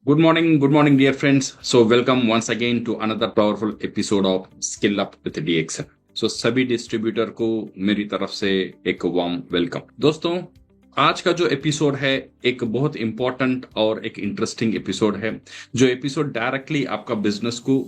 Good morning, dear friends. So, welcome once again to another powerful episode of Skill Up with DXN. So, सभी distributor को मेरी तरफ से एक warm welcome. दोस्तों, आज का जो एपिसोड है एक बहुत इंपॉर्टेंट और एक इंटरेस्टिंग एपिसोड है, जो एपिसोड डायरेक्टली आपका बिजनेस को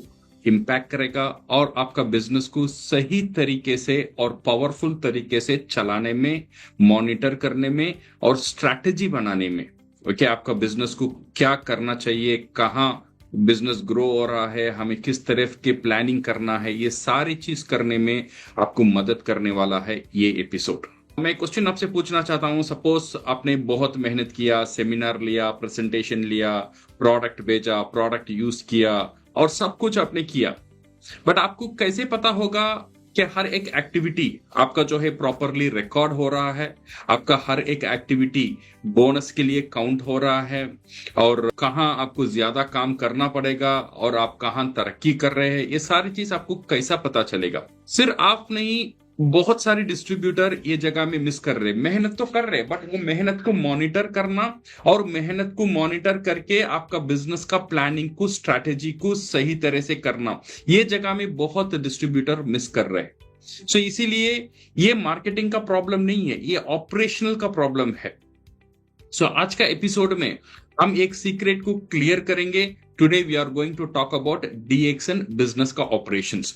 इम्पैक्ट करेगा और आपका बिजनेस को सही तरीके से और पावरफुल तरीके से चलाने में, मॉनिटर करने में और स्ट्रैटेजी बनाने में। ओके, आपका बिजनेस को क्या करना चाहिए, कहाँ बिजनेस ग्रो हो रहा है, हमें किस तरह की प्लानिंग करना है, ये सारी चीज करने में आपको मदद करने वाला है ये एपिसोड। मैं क्वेश्चन आपसे पूछना चाहता हूं। सपोज आपने बहुत मेहनत किया, सेमिनार लिया, प्रेजेंटेशन लिया, प्रोडक्ट भेजा, प्रोडक्ट यूज किया और सब कुछ आपने किया, बट आपको कैसे पता होगा कि हर एक एक्टिविटी आपका जो है प्रॉपरली रिकॉर्ड हो रहा है, आपका हर एक एक्टिविटी बोनस के लिए काउंट हो रहा है, और कहाँ आपको ज्यादा काम करना पड़ेगा और आप कहाँ तरक्की कर रहे हैं, ये सारी चीज आपको कैसा पता चलेगा? सिर्फ आप नहीं, बहुत सारे डिस्ट्रीब्यूटर ये जगह में मिस कर रहे, मेहनत तो कर रहे, बट वो मेहनत को मॉनिटर करना और मेहनत को मॉनिटर करके आपका बिजनेस का प्लानिंग को, स्ट्रैटेजी को सही तरह से करना, ये जगह में बहुत डिस्ट्रीब्यूटर मिस कर रहे हैं। सो इसीलिए ये मार्केटिंग का प्रॉब्लम नहीं है, ये ऑपरेशनल का प्रॉब्लम है। सो आज का एपिसोड में हम एक सीक्रेट को क्लियर करेंगे। Today we are going to talk about DXN business का ऑपरेशंस।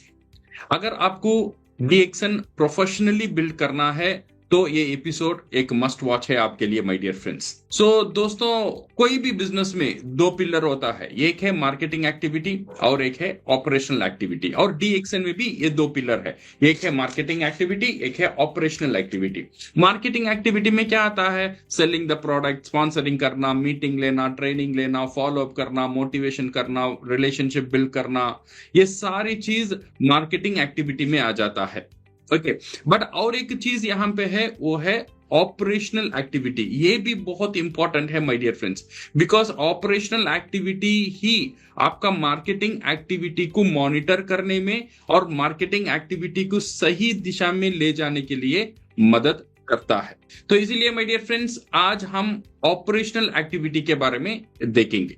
अगर आपको DXN प्रोफेशनली बिल्ड करना है तो ये एपिसोड एक मस्ट वॉच है आपके लिए, माय डियर फ्रेंड्स। सो दोस्तों, कोई भी बिजनेस में दो पिलर होता है, एक है मार्केटिंग एक्टिविटी और एक है ऑपरेशनल एक्टिविटी, और DXN में भी ये दो पिलर है, एक है मार्केटिंग एक्टिविटी, एक है ऑपरेशनल एक्टिविटी। मार्केटिंग एक्टिविटी में क्या आता है? सेलिंग द प्रोडक्ट, स्पॉन्सरिंग करना, मीटिंग लेना, ट्रेनिंग लेना, फॉलो अप करना, मोटिवेशन करना, रिलेशनशिप बिल्ड करना, ये सारी चीज मार्केटिंग एक्टिविटी में आ जाता है। ओके, बट और एक चीज यहां पे है, वो है ऑपरेशनल एक्टिविटी। ये भी बहुत इंपॉर्टेंट है my dear friends, because operational activity ही आपका मार्केटिंग एक्टिविटी को मॉनिटर करने में और मार्केटिंग एक्टिविटी को सही दिशा में ले जाने के लिए मदद करता है। तो इसीलिए माय डियर फ्रेंड्स, आज हम ऑपरेशनल एक्टिविटी के बारे में देखेंगे।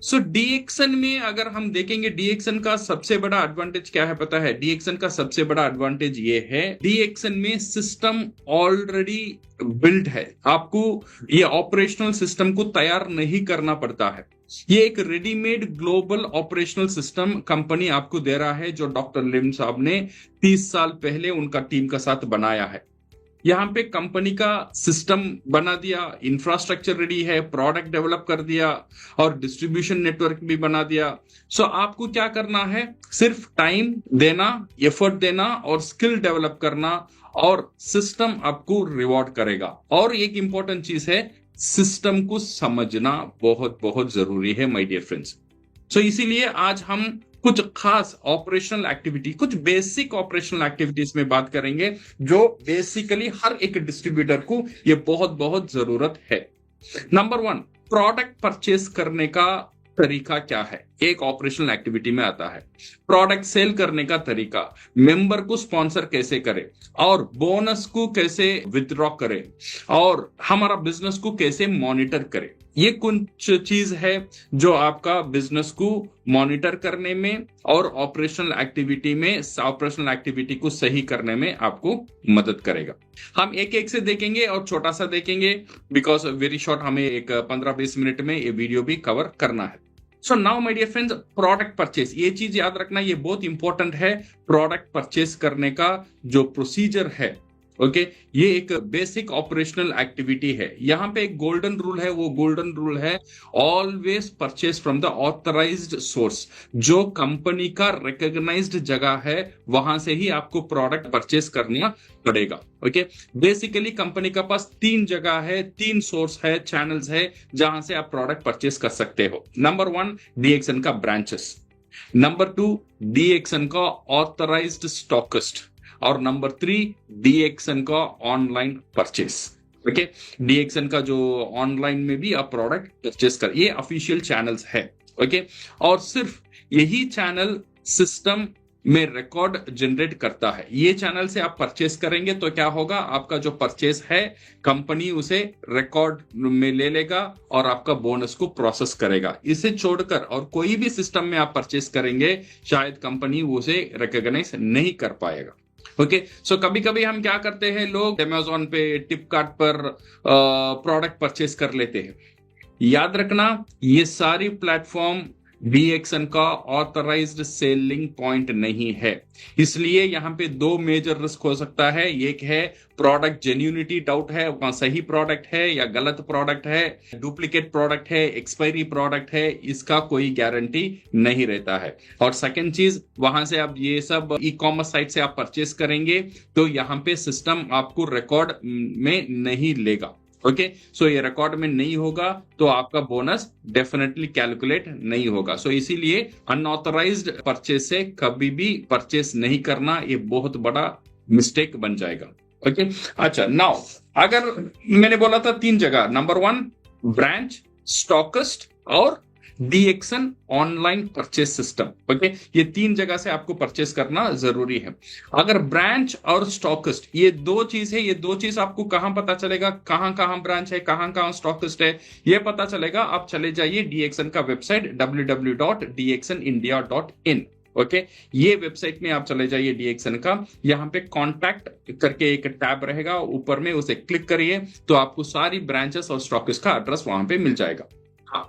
सो DXN में अगर हम देखेंगे, DXN का सबसे बड़ा एडवांटेज क्या है पता है? DXN का सबसे बड़ा एडवांटेज ये है, DXN में सिस्टम ऑलरेडी बिल्ड है। आपको ये ऑपरेशनल सिस्टम को तैयार नहीं करना पड़ता है। ये एक readymade global operational system company आपको दे रहा है, जो डॉक्टर लिम साहब ने 30 साल पहले उनका टीम के साथ बनाया है। यहाँ पे कंपनी का सिस्टम बना दिया, इंफ्रास्ट्रक्चर रेडी है, प्रोडक्ट डेवलप कर दिया और डिस्ट्रीब्यूशन नेटवर्क भी बना दिया। सो आपको क्या करना है? सिर्फ टाइम देना, एफर्ट देना और स्किल डेवलप करना, और सिस्टम आपको रिवॉर्ड करेगा। और एक इंपॉर्टेंट चीज है, सिस्टम को समझना बहुत बहुत जरूरी है माय डियर फ्रेंड्स। सो इसीलिए आज हम कुछ खास ऑपरेशनल एक्टिविटी, कुछ बेसिक ऑपरेशनल एक्टिविटीज में बात करेंगे, जो बेसिकली हर एक डिस्ट्रीब्यूटर को ये बहुत बहुत जरूरत है। नंबर 1, प्रोडक्ट परचेस करने का तरीका क्या है? एक ऑपरेशनल एक्टिविटी में आता है प्रोडक्ट सेल करने का तरीका, मेंबर को स्पॉन्सर कैसे करें, और बोनस को कैसे विथड्रॉ करें, और हमारा बिजनेस को कैसे मॉनिटर करें। ये कुछ चीज है जो आपका बिजनेस को मॉनिटर करने में और ऑपरेशनल एक्टिविटी को सही करने में आपको मदद करेगा। हम एक एक से देखेंगे और छोटा सा देखेंगे, बिकॉज वेरी शॉर्ट, हमें एक 15-20 मिनट में ये वीडियो भी कवर करना है। So now my dear friends, product purchase, ये चीज याद रखना, ये बहुत इंपॉर्टेंट है। प्रोडक्ट परचेस करने का जो प्रोसीजर है, ओके, ये एक बेसिक ऑपरेशनल एक्टिविटी है। यहां पे एक गोल्डन रूल है, वो गोल्डन रूल है, always purchase from the authorised source. जो कंपनी का रिकॉग्नाइज्ड जगह है, वहां से ही आपको प्रोडक्ट परचेस करना पड़ेगा। ओके, बेसिकली कंपनी का पास 3 जगह है, 3 सोर्स है, चैनल्स है, जहां से आप प्रोडक्ट परचेस कर सकते हो। नंबर 1, DXN का ब्रांचेस। नंबर 2, DXN का ऑथराइज्ड स्टॉकिस्ट। और नंबर 3, DXN का ऑनलाइन परचेस। ओके, DXN का जो ऑनलाइन में भी आप प्रोडक्ट परचेस कर, ये ऑफिशियल चैनल्स है। ओके, और सिर्फ यही चैनल सिस्टम में रिकॉर्ड जनरेट करता है। ये चैनल से आप परचेस करेंगे तो क्या होगा, आपका जो परचेस है कंपनी उसे रिकॉर्ड में ले लेगा और आपका बोनस को प्रोसेस करेगा। इसे छोड़कर और कोई भी सिस्टम में आप परचेस करेंगे शायद कंपनी उसे रिकॉग्नाइज नहीं कर पाएगा। ओके, सो कभी कभी हम क्या करते हैं, लोग अमेजोन पे, फ्लिपकार्ट पर प्रोडक्ट परचेस कर लेते हैं। याद रखना, ये सारी प्लेटफॉर्म डीएक्सन का ऑथराइज्ड सेलिंग पॉइंट नहीं है, इसलिए यहां पे दो मेजर रिस्क हो सकता है। एक है प्रोडक्ट जेन्यूनिटी डाउट है, वहां सही प्रोडक्ट है या गलत प्रोडक्ट है, डुप्लीकेट प्रोडक्ट है, एक्सपायरी प्रोडक्ट है, इसका कोई गारंटी नहीं रहता है। और सेकंड चीज, वहां से आप ये सब ई कॉमर्स साइट से आप परचेस करेंगे तो यहाँ पे सिस्टम आपको रिकॉर्ड में नहीं लेगा। ओके, सो ये रिकॉर्ड में नहीं होगा तो आपका बोनस डेफिनेटली कैलकुलेट नहीं होगा। सो इसीलिए अनऑथराइज्ड परचेस से कभी भी परचेस नहीं करना, ये बहुत बड़ा मिस्टेक बन जाएगा। ओके, अच्छा, नाउ अगर मैंने बोला था 3 जगह, नंबर 1 ब्रांच, स्टॉकिस्ट और डीएक्सन ऑनलाइन परचेस सिस्टम। ओके, ये 3 जगह से आपको परचेस करना जरूरी है। अगर ब्रांच और स्टॉकिस्ट ये 2 चीज है, ये 2 चीज आपको कहां पता चलेगा, कहां कहां ब्रांच है, कहां कहां स्टॉकिस्ट है, ये पता चलेगा। आप चले जाइए डीएक्सन का वेबसाइट www.dxnindia.in। ओके, ये वेबसाइट में आप चले जाइए डीएक्सन का, यहाँ पे कॉन्टैक्ट करके एक टैब रहेगा, ऊपर में उसे क्लिक करिए तो आपको सारी ब्रांचेस और स्टॉकिस्ट का एड्रेस वहां पे मिल जाएगा।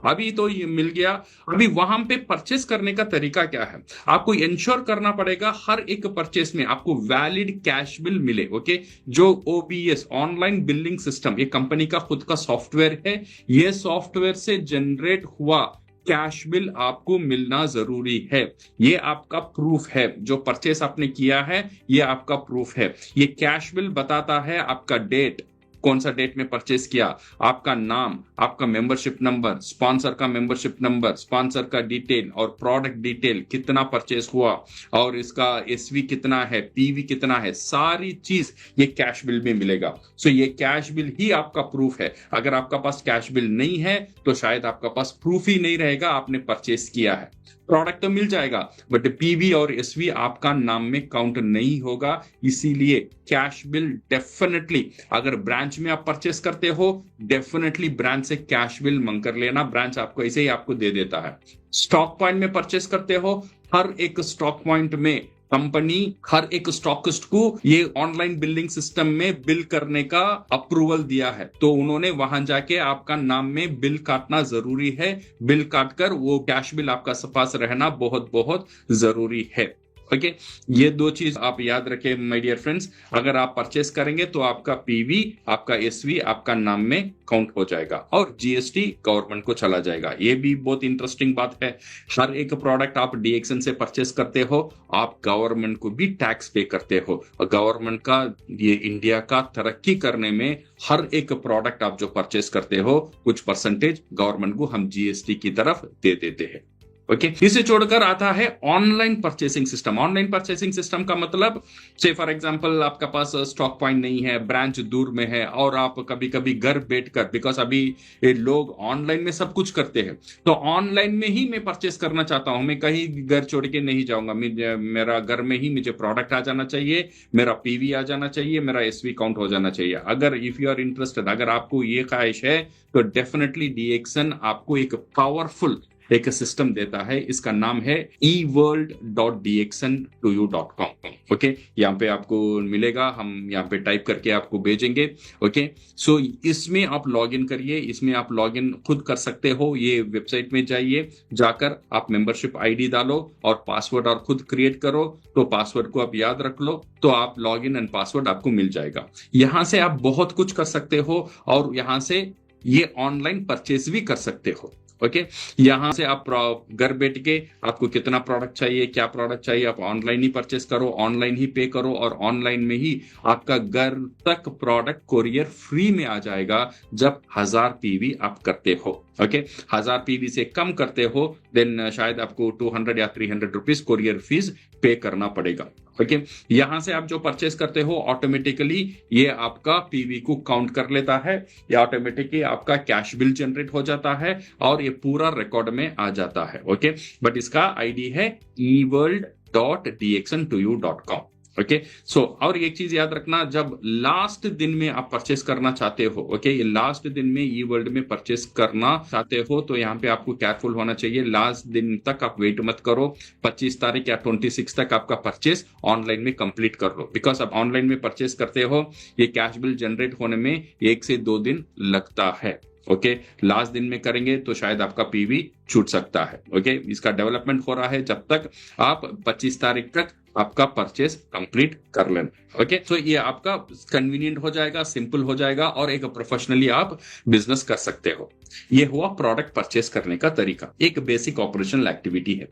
अभी तो ये मिल गया। अभी वहां पे परचेस करने का तरीका क्या है, आपको इंश्योर करना पड़ेगा हर एक परचेस में आपको वैलिड कैश बिल मिले। ओके, जो ओबीएस ऑनलाइन बिलिंग सिस्टम, ये कंपनी का खुद का सॉफ्टवेयर है, ये सॉफ्टवेयर से जनरेट हुआ कैश बिल आपको मिलना जरूरी है। ये आपका प्रूफ है, जो परचेस आपने किया है ये आपका प्रूफ है। ये कैश बिल बताता है आपका डेट, कौन सा डेट में परचेस किया, आपका नाम, आपका मेंबरशिप नंबर, स्पॉन्सर का मेंबरशिप नंबर, स्पॉन्सर का डिटेल और प्रोडक्ट डिटेल, कितना परचेस हुआ और इसका एसवी कितना है, पीवी कितना है, सारी चीज ये कैश बिल में मिलेगा। सो ये कैश बिल ही आपका प्रूफ है। अगर आपका पास कैश बिल नहीं है तो शायद आपका पास प्रूफ ही नहीं रहेगा आपने परचेस किया है। प्रोडक्ट तो मिल जाएगा बट पीवी और एसवी आपका नाम में काउंट नहीं होगा। इसीलिए कैश बिल डेफिनेटली, अगर ब्रांच में आप परचेस करते हो डेफिनेटली ब्रांच से कैश बिल मंग कर लेना, ब्रांच आपको ऐसे ही आपको दे देता है। स्टॉक पॉइंट में परचेस करते हो, हर एक स्टॉक पॉइंट में कंपनी हर एक स्टॉकिस्ट को ये ऑनलाइन बिलिंग सिस्टम में बिल करने का अप्रूवल दिया है, तो उन्होंने वहां जाके आपका नाम में बिल काटना जरूरी है। बिल काटकर वो कैश बिल आपका पास रहना बहुत बहुत जरूरी है। ओके, ये 2 चीज आप याद रखें माय डियर फ्रेंड्स। अगर आप परचेस करेंगे तो आपका पीवी, आपका एसवी आपका नाम में काउंट हो जाएगा और जीएसटी गवर्नमेंट को चला जाएगा। ये भी बहुत इंटरेस्टिंग बात है। हर एक प्रोडक्ट आप डीएक्सन से परचेस करते हो, आप गवर्नमेंट को भी टैक्स पे करते हो और गवर्नमेंट का, ये इंडिया का तरक्की करने में हर एक प्रोडक्ट आप जो परचेस करते हो कुछ परसेंटेज गवर्नमेंट को हम जीएसटी की तरफ दे देते हैं। ओके, इसे छोड़कर आता है online purchasing system. Online purchasing system का मतलब, से फॉर एग्जांपल आपका पास स्टॉक पॉइंट नहीं है, ब्रांच दूर में है और आप कभी कभी घर बैठकर, बिकॉज अभी लोग ऑनलाइन में सब कुछ करते हैं, तो ऑनलाइन में ही मैं परचेस करना चाहता हूं, मैं कहीं घर छोड़ के नहीं जाऊंगा, मेरा घर में ही मुझे प्रोडक्ट आ जाना चाहिए, मेरा पीवी आ जाना चाहिए, मेरा एसवी काउंट हो जाना चाहिए। अगर इफ यू आर इंटरेस्टेड, अगर आपको ये ख्वाहिश है तो डेफिनेटली डीएक्सन आपको एक पावरफुल एक सिस्टम देता है, इसका नाम है eworld.dxn2u.com। ओके, यहाँ पे आपको मिलेगा, हम यहाँ पे टाइप करके आपको भेजेंगे। ओके, सो इसमें आप लॉगिन करिए, इसमें आप लॉगिन खुद कर सकते हो। ये वेबसाइट में जाइए, जाकर आप मेंबरशिप आईडी डालो और पासवर्ड और खुद क्रिएट करो, तो पासवर्ड को आप याद रख लो तो आप लॉगिन एंड पासवर्ड आपको मिल जाएगा। यहां से आप बहुत कुछ कर सकते हो और यहां से ये ऑनलाइन परचेज भी कर सकते हो। ओके, यहां से आप घर बैठ के आपको कितना प्रोडक्ट चाहिए, क्या प्रोडक्ट चाहिए, आप ऑनलाइन ही परचेस करो, ऑनलाइन ही पे करो और ऑनलाइन में ही आपका घर तक प्रोडक्ट कोरियर फ्री में आ जाएगा जब 1000 पीवी आप करते हो। ओके, 1000 पीवी से कम करते हो देन शायद आपको 200 या 300 रुपीज कोरियर फीस पे करना पड़ेगा। ओके, यहां से आप जो परचेस करते हो ऑटोमेटिकली ये आपका पीवी को काउंट कर लेता है, या ऑटोमेटिकली आपका कैश बिल जनरेट हो जाता है और ये पूरा रिकॉर्ड में आ जाता है। ओके, बट इसका आईडी है eworld www.dxn2u.com। ओके, सो और एक चीज याद रखना, जब लास्ट दिन में आप परचेस करना चाहते हो, ओके, ये लास्ट दिन में ई वर्ल्ड में परचेस करना चाहते हो, तो यहाँ पे आपको केयरफुल होना चाहिए। लास्ट दिन तक आप वेट मत करो, 25 तारीख या 26 तक आपका परचेस ऑनलाइन में कंप्लीट कर लो, बिकॉज आप ऑनलाइन में परचेस करते हो, ये कैश बिल जनरेट होने में 1 से 2 दिन लगता है। ओके, लास्ट दिन में करेंगे तो शायद आपका पीवी छूट सकता है। ओके, इसका डेवलपमेंट हो रहा है, जब तक आप 25 तारीख तक आपका परचेस कंप्लीट कर लेना। ओके, तो ये आपका कन्वीनियंट हो जाएगा, सिंपल हो जाएगा, और एक प्रोफेशनली आप बिजनेस कर सकते हो। ये हुआ प्रोडक्ट परचेस करने का तरीका, एक बेसिक ऑपरेशनल एक्टिविटी है।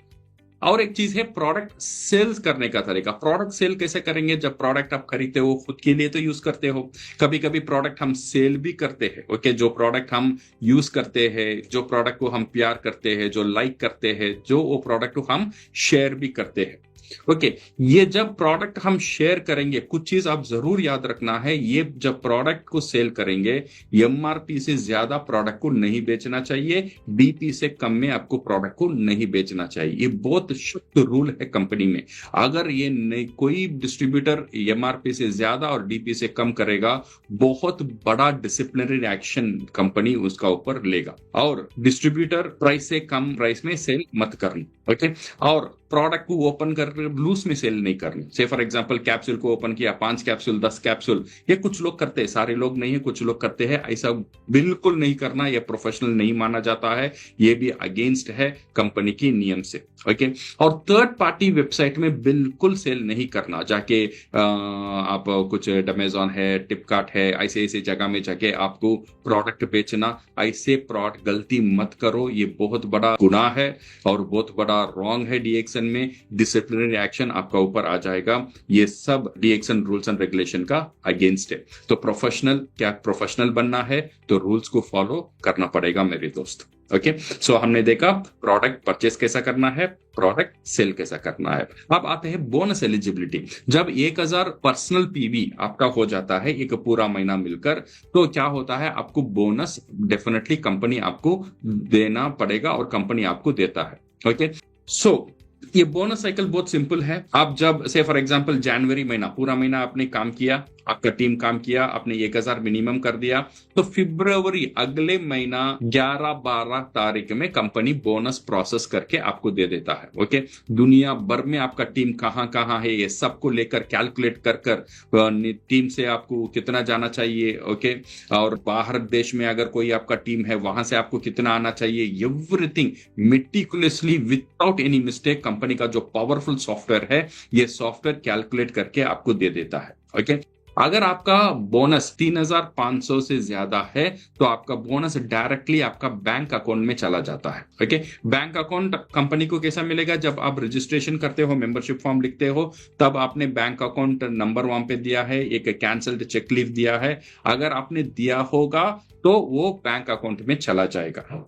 और एक चीज है प्रोडक्ट सेल्स करने का तरीका। प्रोडक्ट सेल कैसे करेंगे? जब प्रोडक्ट आप खरीदते हो खुद के लिए तो यूज करते हो, कभी कभी प्रोडक्ट हम सेल भी करते हैं। ओके, जो प्रोडक्ट हम यूज करते हैं, जो प्रोडक्ट को हम प्यार करते हैं, जो लाइक करते हैं, जो वो प्रोडक्ट को हम शेयर भी करते हैं। ओके, ये जब प्रोडक्ट हम शेयर करेंगे, कुछ चीज आप जरूर याद रखना है, ये जब प्रोडक्ट को सेल करेंगे, एमआरपी से ज्यादा प्रोडक्ट को नहीं बेचना चाहिए, डीपी से कम में आपको प्रोडक्ट को नहीं बेचना चाहिए। ये बहुत सख्त रूल है कंपनी में। अगर ये कोई डिस्ट्रीब्यूटर एमआरपी से ज्यादा और डीपी से कम करेगा, बहुत बड़ा डिसिप्लिनरी एक्शन कंपनी उसका ऊपर लेगा। और डिस्ट्रीब्यूटर प्राइस से कम प्राइस में सेल मत करना। ओके, और प्रोडक्ट को ओपन कर लूज में सेल नहीं करनी। से फॉर एग्जांपल कैप्सूल को ओपन किया, 5 कैप्सूल 10 कैप्सूल, ये कुछ लोग करते हैं, सारे लोग नहीं है, कुछ लोग करते हैं। ऐसा बिल्कुल नहीं करना, ये प्रोफेशनल नहीं माना जाता है, ये भी अगेंस्ट है कंपनी की नियम से। ओके, और थर्ड पार्टी वेबसाइट में बिल्कुल सेल नहीं करना। जाके आप कुछ अमेजॉन है, फ्लिपकार्ट है, ऐसे ऐसे जगह में जाके आपको प्रोडक्ट बेचना, ऐसे प्रोडक्ट गलती मत करो। ये बहुत बड़ा गुनाह है और बहुत बड़ा रॉन्ग है। डीएक्सन में डिसिप्लिनरी एक्शन आपका ऊपर आ जाएगा। ये सब डीएक्सन रूल्स एंड रेगुलेशन का अगेंस्ट है। तो प्रोफेशनल बनना है तो रूल्स को फॉलो करना पड़ेगा मेरे दोस्त। ओके, सो हमने देखा प्रोडक्ट परचेस कैसा करना है, प्रोडक्ट सेल कैसा करना है। अब आते हैं बोनस एलिजिबिलिटी। जब 1000 पर्सनल पीवी आपका हो जाता है एक पूरा महीना मिलकर, तो क्या होता है, आपको बोनस डेफिनेटली कंपनी आपको देना पड़ेगा और कंपनी आपको देता है। ओके, सो ये बोनस साइकिल बहुत सिंपल है। आप जब से फॉर एग्जांपल जनवरी महीना, पूरा महीना आपने काम किया, आपका टीम काम किया, आपने 1000 मिनिमम कर दिया, तो फरवरी अगले महीना 11-12 तारीख में कंपनी बोनस प्रोसेस करके आपको दे देता है। ओके, दुनिया भर में आपका टीम कहां कहां है, ये सबको लेकर कैलकुलेट कर टीम से आपको कितना जाना चाहिए। ओके, और बाहर देश में अगर कोई आपका टीम है, वहां से आपको कितना आना चाहिए, everything meticulously without any mistake company का जो पावरफुल सॉफ्टवेयर है, ये सॉफ्टवेयर कैलकुलेट करके आपको दे देता है। ओके, अगर आपका बोनस 3500 से ज्यादा है तो आपका बोनस डायरेक्टली आपका बैंक अकाउंट में चला जाता है। ओके, बैंक अकाउंट कंपनी को कैसा मिलेगा? जब आप रजिस्ट्रेशन करते हो, मेंबरशिप फॉर्म लिखते हो, तब आपने बैंक अकाउंट नंबर वहां पे दिया है, एक कैंसल्ड चेक लीव दिया है। अगर आपने दिया होगा तो वो बैंक अकाउंट में चला जाएगा।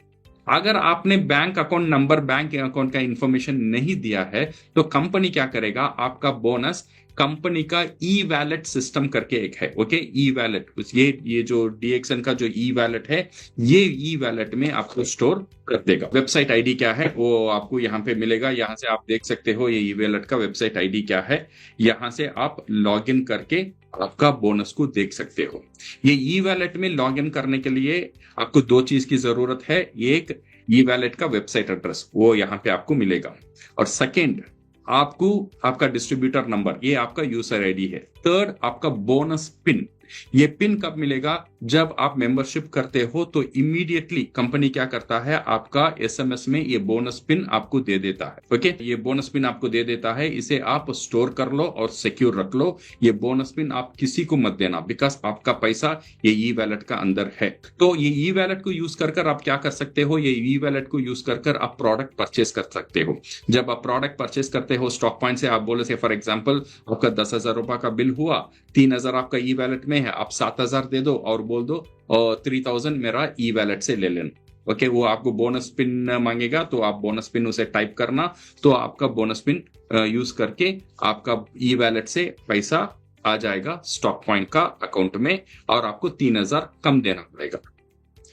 अगर आपने bank account number, bank account का इंफॉर्मेशन नहीं दिया है, तो कंपनी क्या करेगा, आपका बोनस कंपनी का ई वैलेट सिस्टम करके एक है। ओके, ई वैलेट, ये जो डीएक्सन का जो ई वैलेट है, ये ई वैलेट में आपको स्टोर कर देगा। वेबसाइट आईडी क्या है वो आपको यहाँ पे मिलेगा, यहाँ से आप देख सकते हो ये ई वैलेट का वेबसाइट आईडी क्या है। यहाँ से आप लॉग इन करके आपका बोनस को देख सकते हो। ये ई वैलेट में लॉग इन करने के लिए आपको 2 चीज की जरूरत है। एक, ई वैलेट का वेबसाइट एड्रेस, वो यहाँ पे आपको मिलेगा, और सेकेंड, आपको आपका डिस्ट्रीब्यूटर नंबर, ये आपका यूजर आईडी है। थर्ड, आपका बोनस पिन। ये पिन कब मिलेगा? जब आप मेंबरशिप करते हो तो इमीडिएटली कंपनी क्या करता है, आपका एसएमएस में ये बोनस पिन आपको दे देता है। ओके, ये बोनस पिन आपको दे देता है, इसे आप स्टोर कर लो और सिक्योर रख लो। ये बोनस पिन आप किसी को मत देना, बिकॉज आपका पैसा ये ई वैलेट का अंदर है। तो ये ई वैलेट को यूज कर आप क्या कर सकते हो, ये ई वैलेट को यूज कर आप प्रोडक्ट परचेस कर सकते हो। जब आप प्रोडक्ट परचेस करते हो स्टॉक पॉइंट से, आप बोले से फॉर एग्जाम्पल आपका 10,000 रुपए का बिल हुआ, 3,000 आपका ई वैलेट में है, आप 7,000 दे दो और बोल दो 3,000 मेरा ई वैलेट से ले लेना। ओके, वो आपको बोनस पिन मांगेगा, तो आप बोनस पिन उसे टाइप करना, तो आपका बोनस पिन यूज करके आपका ई वैलेट से पैसा आ जाएगा स्टॉक पॉइंट का अकाउंट में, और आपको 3,000 कम देना पड़ेगा।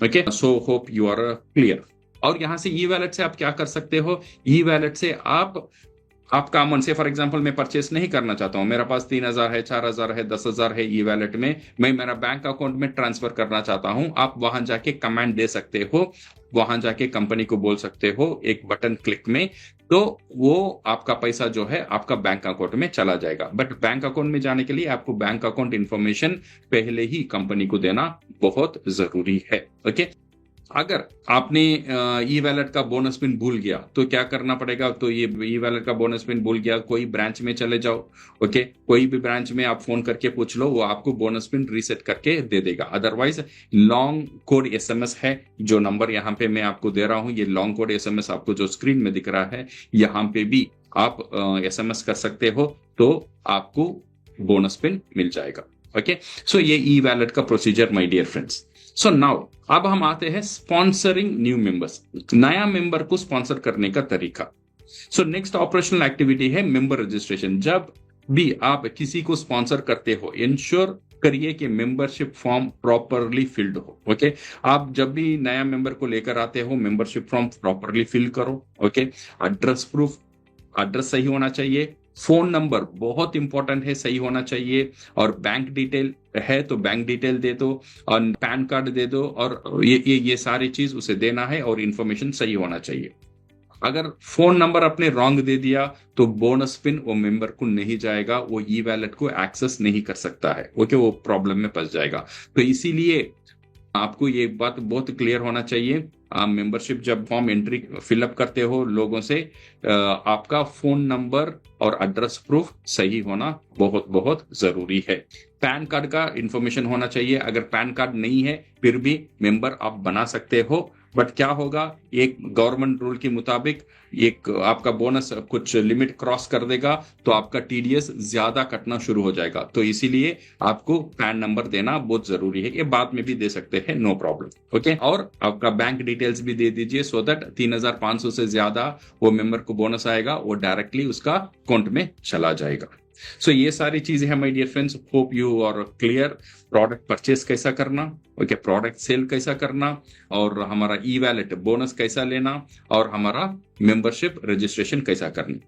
Okay, so hope you are clear. और यहां से ई वैलेट से आप क्या कर सकते हो, ई वैलेट से आप आपका अमाउंट से फॉर एग्जांपल मैं परचेस नहीं करना चाहता हूं, मेरे पास 3,000 है, 4,000 है, 10,000 है ई वैलेट में, मैं मेरा बैंक अकाउंट में ट्रांसफर करना चाहता हूं, आप वहां जाके कमांड दे सकते हो, वहां जाके कंपनी को बोल सकते हो एक बटन क्लिक में, तो वो आपका पैसा जो है आपका बैंक अकाउंट में चला जाएगा। बट बैंक अकाउंट में जाने के लिए आपको बैंक अकाउंट इंफॉर्मेशन पहले ही कंपनी को देना बहुत जरूरी है। ओके, अगर आपने ई वैलेट का बोनस पिन भूल गया तो क्या करना पड़ेगा, तो ये ई वैलेट का बोनस पिन भूल गया, कोई ब्रांच में चले जाओ। ओके, कोई भी ब्रांच में आप फोन करके पूछ लो, वो आपको बोनस पिन रीसेट करके दे देगा। अदरवाइज लॉन्ग कोड एसएमएस है, जो नंबर यहाँ पे मैं आपको दे रहा हूं, ये लॉन्ग कोड एसएमएस आपको जो स्क्रीन में दिख रहा है, यहाँ पे भी आप एसएमएस कर सकते हो, तो आपको बोनस पिन मिल जाएगा। ओके, सो ये ई वैलेट का procedure my dear friends. So now अब हम आते हैं स्पॉन्सरिंग न्यू मेंबर्स, नया मेंबर को स्पॉन्सर करने का तरीका। सो नेक्स्ट ऑपरेशनल एक्टिविटी है मेंबर रजिस्ट्रेशन। जब भी आप किसी को स्पॉन्सर करते हो, इंश्योर करिए कि मेंबरशिप फॉर्म प्रॉपरली फिल्ड हो। ओके, आप जब भी नया मेंबर को लेकर आते हो, मेंबरशिप फॉर्म प्रॉपरली फिल करो। ओके, एड्रेस प्रूफ, एड्रेस सही होना चाहिए, फोन नंबर बहुत इंपॉर्टेंट है, सही होना चाहिए, और बैंक डिटेल है तो बैंक डिटेल दे दो, और पैन कार्ड दे दो, और ये सारी चीज उसे देना है, और इंफॉर्मेशन सही होना चाहिए। अगर फोन नंबर आपने रॉन्ग दे दिया तो बोनस पिन वो मेंबर को नहीं जाएगा, वो ई वैलेट को एक्सेस नहीं कर सकता है। ओके, वो प्रॉब्लम में फंस जाएगा। तो इसीलिए आपको ये बात बहुत क्लियर होना चाहिए, आप मेंबरशिप जब फॉर्म एंट्री फिलअप करते हो लोगों से, आपका फोन नंबर और एड्रेस प्रूफ सही होना बहुत बहुत जरूरी है। पैन कार्ड का इंफॉर्मेशन होना चाहिए, अगर पैन कार्ड नहीं है फिर भी मेंबर आप बना सकते हो, बट क्या होगा, एक गवर्नमेंट रूल के मुताबिक एक आपका बोनस कुछ लिमिट क्रॉस कर देगा तो आपका टीडीएस ज्यादा कटना शुरू हो जाएगा। तो इसीलिए आपको पैन नंबर देना बहुत जरूरी है, ये बाद में भी दे सकते हैं, नो प्रॉब्लम। ओके, और आपका बैंक डिटेल्स भी दे दीजिए, सो दैट 3,500 से ज्यादा वो मेंबर को बोनस आएगा, वो डायरेक्टली उसका अकाउंट में चला जाएगा। सो ये सारी चीजें हैं my dear friends, hope you are clear. Product purchase कैसा करना, ओके, प्रोडक्ट सेल कैसा करना, और हमारा ई वैलेट बोनस कैसा लेना, और हमारा मेंबरशिप रजिस्ट्रेशन कैसा करना।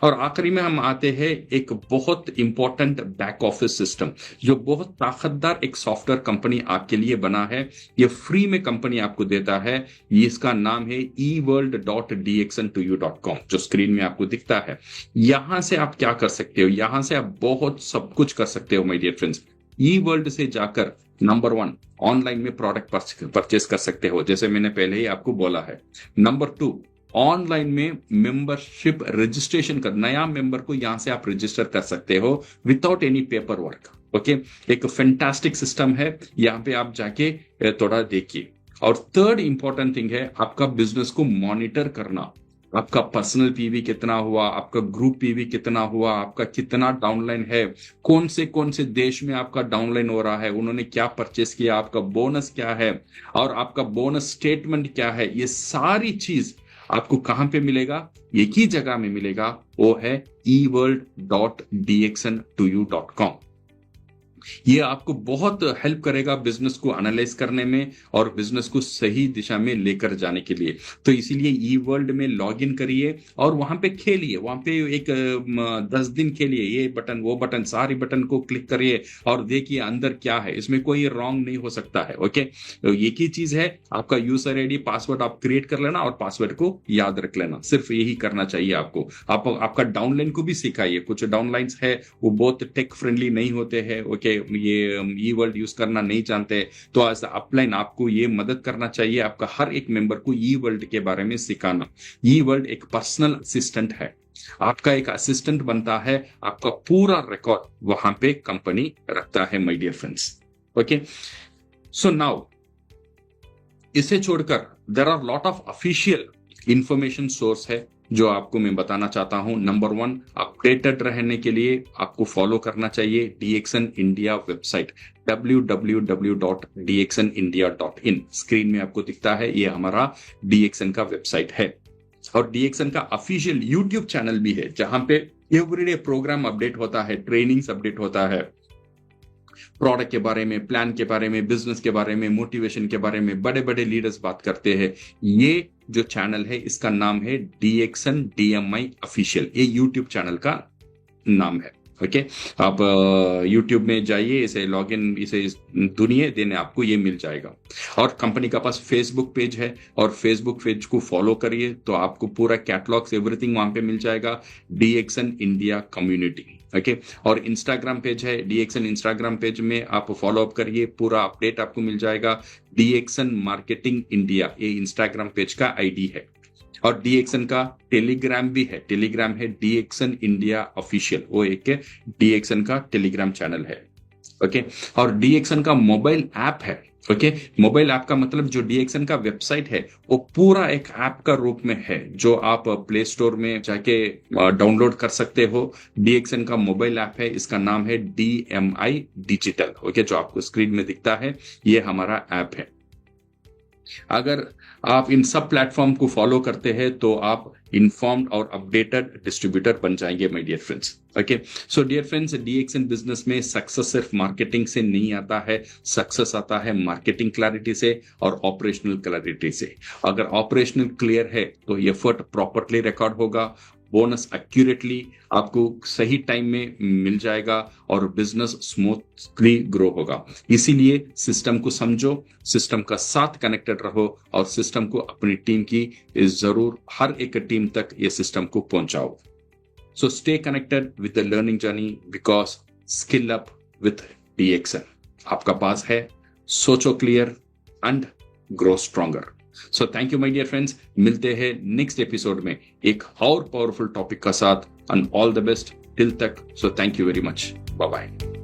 और आखिरी में हम आते हैं एक बहुत इंपॉर्टेंट बैक ऑफिस सिस्टम, जो बहुत ताकतदार एक सॉफ्टवेयर कंपनी आपके लिए बना है, ये फ्री में कंपनी आपको देता है। ये इसका नाम है eworld.dxn2u.com, जो स्क्रीन में आपको दिखता है। यहां से आप क्या कर सकते हो, यहां से आप बहुत सब कुछ कर सकते हो my dear friends. E world से जाकर नंबर 1 ऑनलाइन में प्रोडक्ट परचेस कर सकते हो, जैसे मैंने पहले ही आपको बोला है। नंबर 2, ऑनलाइन में मेंबरशिप रजिस्ट्रेशन कर, नया मेंबर को यहां से आप रजिस्टर कर सकते हो without any paper work. Okay, एक फैंटास्टिक सिस्टम है, यहां पे आप जाके थोड़ा देखिए। और थर्ड इंपॉर्टेंट थिंग है आपका बिजनेस को मॉनिटर करना, आपका पर्सनल पीवी कितना हुआ, आपका ग्रुप पीवी कितना हुआ, आपका कितना डाउनलाइन है, कौन से देश में आपका डाउनलाइन हो रहा है, उन्होंने क्या परचेस किया, आपका बोनस क्या है, और आपका बोनस स्टेटमेंट क्या है। ये सारी चीज आपको कहां पे मिलेगा, एक ही जगह में मिलेगा, वो है eworld.dxn2u.com। ये आपको बहुत हेल्प करेगा बिजनेस को एनालाइज करने में और बिजनेस को सही दिशा में लेकर जाने के लिए। तो इसीलिए ई वर्ल्ड में लॉग इन करिए और वहां पे खेलिए, वहां पे एक 10 दिन खेलिए, ये बटन वो बटन सारी बटन को क्लिक करिए और देखिए अंदर क्या है, इसमें कोई रॉन्ग नहीं हो सकता है। ओके, तो एक ही चीज है, आपका यूजर आईडी पासवर्ड आप क्रिएट कर लेना और पासवर्ड को याद रख लेना, सिर्फ यही करना चाहिए आपको। आपका डाउनलाइन को भी सिखाइए, कुछ डाउनलाइंस है वो बहुत टेक फ्रेंडली नहीं होते हैं। ओके, ये ई वर्ल्ड यूज करना नहीं जानते, तो एज अपलाइन आपको ये मदद करना चाहिए, आपका हर एक मेंबर को ई वर्ल्ड के बारे में सिखाना। ई वर्ल्ड एक पर्सनल असिस्टेंट है, आपका एक असिस्टेंट बनता है, आपका पूरा रिकॉर्ड वहां पे कंपनी रखता है my dear friends. Okay, so now इसे छोड़कर there are lot of official information source है जो आपको मैं बताना चाहता हूं। नंबर 1, अपडेटेड रहने के लिए आपको फॉलो करना चाहिए डीएक्सन इंडिया वेबसाइट www.dxnindia.in। स्क्रीन में आपको दिखता है, ये हमारा डीएक्सन का वेबसाइट है। और डीएक्सन का ऑफिशियल यूट्यूब चैनल भी है, जहां पे एवरीडे प्रोग्राम अपडेट होता है, ट्रेनिंग्स अपडेट होता है, प्रोडक्ट के बारे में, प्लान के बारे में, बिजनेस के बारे में, मोटिवेशन के बारे में, बड़े बड़े लीडर्स बात करते हैं। ये जो चैनल है इसका नाम है DXN DMI ऑफिशियल, ये यूट्यूब चैनल का नाम है। ओके, आप यूट्यूब में जाइए, इसे लॉगिन इसे दुनिया देने आपको ये मिल जाएगा। और कंपनी का पास फेसबुक पेज है, और फेसबुक पेज को फॉलो करिए तो आपको पूरा कैटलॉग्स एवरीथिंग वहां पे मिल जाएगा, DXN इंडिया कम्युनिटी। ओके, और इंस्टाग्राम पेज है DXN, इंस्टाग्राम पेज में आप फॉलो अप करिए, पूरा अपडेट आपको मिल जाएगा। DXN मार्केटिंग इंडिया ये इंस्टाग्राम पेज का आईडी है। और DXN का टेलीग्राम भी है, टेलीग्राम है DXN इंडिया ऑफिशियल, वो एक DXN का टेलीग्राम चैनल है। ओके, और DXN का मोबाइल ऐप है। ओके, मोबाइल ऐप का मतलब जो DXN का वेबसाइट है वो पूरा एक ऐप का रूप में है, जो आप प्ले स्टोर में जाके डाउनलोड कर सकते हो। DXN का मोबाइल ऐप है, इसका नाम है DMI डिजिटल। ओके, जो आपको स्क्रीन में दिखता है ये हमारा ऐप है। अगर आप इन सब प्लेटफॉर्म को फॉलो करते हैं तो आप इन्फॉर्म्ड और अपडेटेड डिस्ट्रीब्यूटर बन जाएंगे my dear friends. Okay, so dear friends, DXN business में सक्सेस सिर्फ मार्केटिंग से नहीं आता है, सक्सेस आता है मार्केटिंग क्लैरिटी से और ऑपरेशनल क्लैरिटी से। अगर ऑपरेशनल क्लियर है तो एफर्ट प्रॉपरली रिकॉर्ड होगा, बोनस एक्यूरेटली आपको सही टाइम में मिल जाएगा और बिजनेस स्मूथली ग्रो होगा। इसीलिए सिस्टम को समझो, सिस्टम का साथ कनेक्टेड रहो और सिस्टम को अपनी टीम की जरूर हर एक टीम तक ये सिस्टम को पहुंचाओ। So stay connected with the learning journey because skill up with DXN आपका पास है। सोचो clear and grow stronger. So thank you my dear friends, मिलते हैं नेक्स्ट एपिसोड में एक और पावरफुल टॉपिक का साथ, and all the best till तक। So thank you very much, bye bye.